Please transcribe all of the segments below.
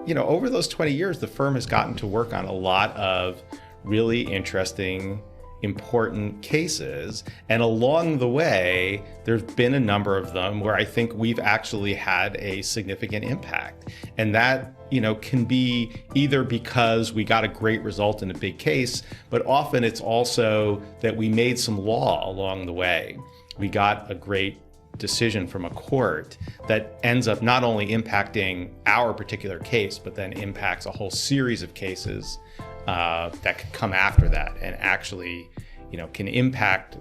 over those 20 years, the firm has gotten to work on a lot of really interesting, important cases. And along the way, there's been a number of them where I think we've actually had a significant impact. And that, can be either because we got a great result in a big case, but often it's also that we made some law along the way. We got a great decision from a court that ends up not only impacting our particular case, but then impacts a whole series of cases that could come after that and actually, can impact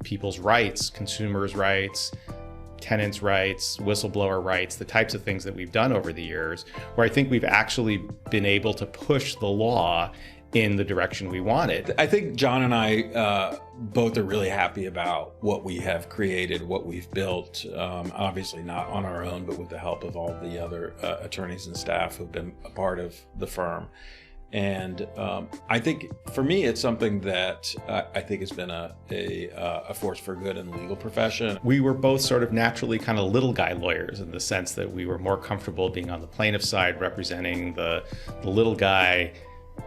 people's rights, consumers' rights, tenants' rights, whistleblower rights, the types of things that we've done over the years, where I think we've actually been able to push the law in the direction we wanted. I think John and I both are really happy about what we have created, what we've built, obviously not on our own, but with the help of all the other attorneys and staff who've been a part of the firm. And I think for me, it's something that I think has been a force for good in the legal profession. We were both sort of naturally kind of little guy lawyers in the sense that we were more comfortable being on the plaintiff side, representing the little guy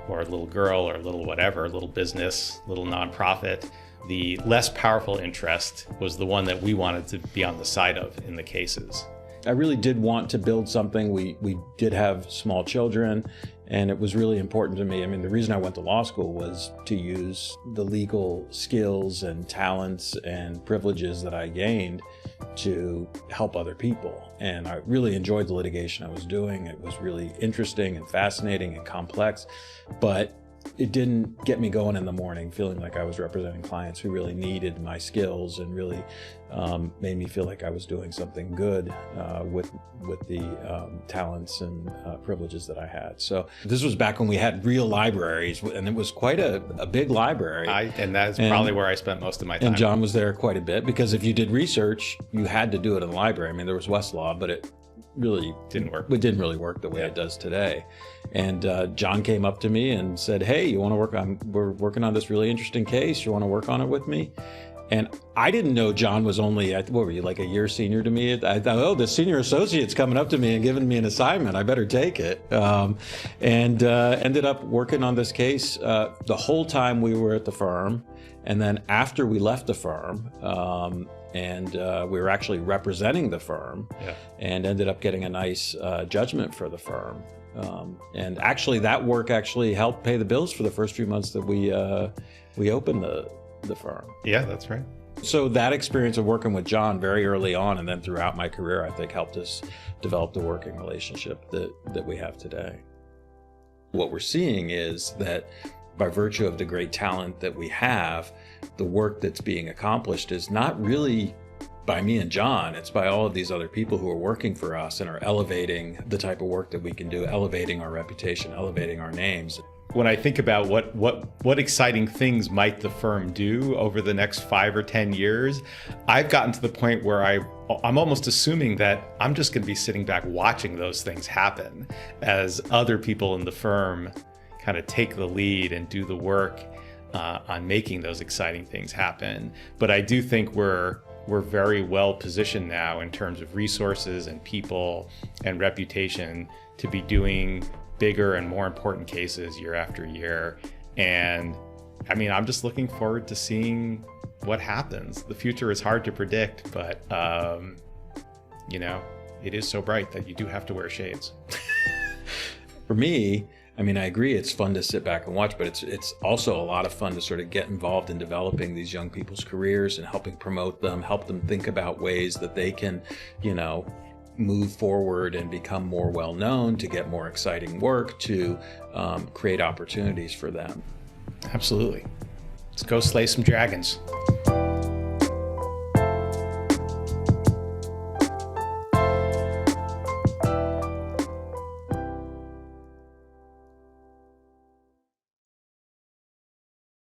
or little girl or little whatever, little business, little nonprofit. The less powerful interest was the one that we wanted to be on the side of in the cases. I really did want to build something. We did have small children, and it was really important to me. I mean, the reason I went to law school was to use the legal skills and talents and privileges that I gained to help other people. And I really enjoyed the litigation I was doing. It was really interesting and fascinating and complex, but it didn't get me going in the morning feeling like I was representing clients who really needed my skills and really made me feel like I was doing something good with the talents and privileges that I had. So this was back when we had real libraries, and it was quite a big library. And that's probably where I spent most of my time. And John was there quite a bit, because if you did research, you had to do it in the library. I mean, there was Westlaw, but it really didn't work. It didn't really work the way it does today. And John came up to me and said, "Hey, you want to work on? We're working on this really interesting case. You want to work on it with me?" And I didn't know John was only, what were you, like a year senior to me? I thought, oh, the senior associate's coming up to me and giving me an assignment. I better take it. And ended up working on this case the whole time we were at the firm. And then after we left the firm, and we were actually representing the firm, and ended up getting a nice judgment for the firm. And actually that work actually helped pay the bills for the first few months that we opened the firm. Yeah, that's right. So that experience of working with John very early on and then throughout my career, I think helped us develop the working relationship that we have today. What we're seeing is that by virtue of the great talent that we have, the work that's being accomplished is not really by me and John, it's by all of these other people who are working for us and are elevating the type of work that we can do, elevating our reputation, elevating our names. When I think about what exciting things might the firm do over the next 5 or 10 years, I've gotten to the point where I'm almost assuming that I'm just going to be sitting back watching those things happen as other people in the firm kind of take the lead and do the work on making those exciting things happen. But I do think we're very well positioned now in terms of resources and people and reputation to be doing bigger and more important cases year after year. And I mean, I'm just looking forward to seeing what happens. The future is hard to predict, but it is so bright that you do have to wear shades. For me, I mean, I agree it's fun to sit back and watch, but it's also a lot of fun to sort of get involved in developing these young people's careers and helping promote them, help them think about ways that they can, move forward and become more well-known, to get more exciting work, to create opportunities for them. Absolutely. Let's go slay some dragons.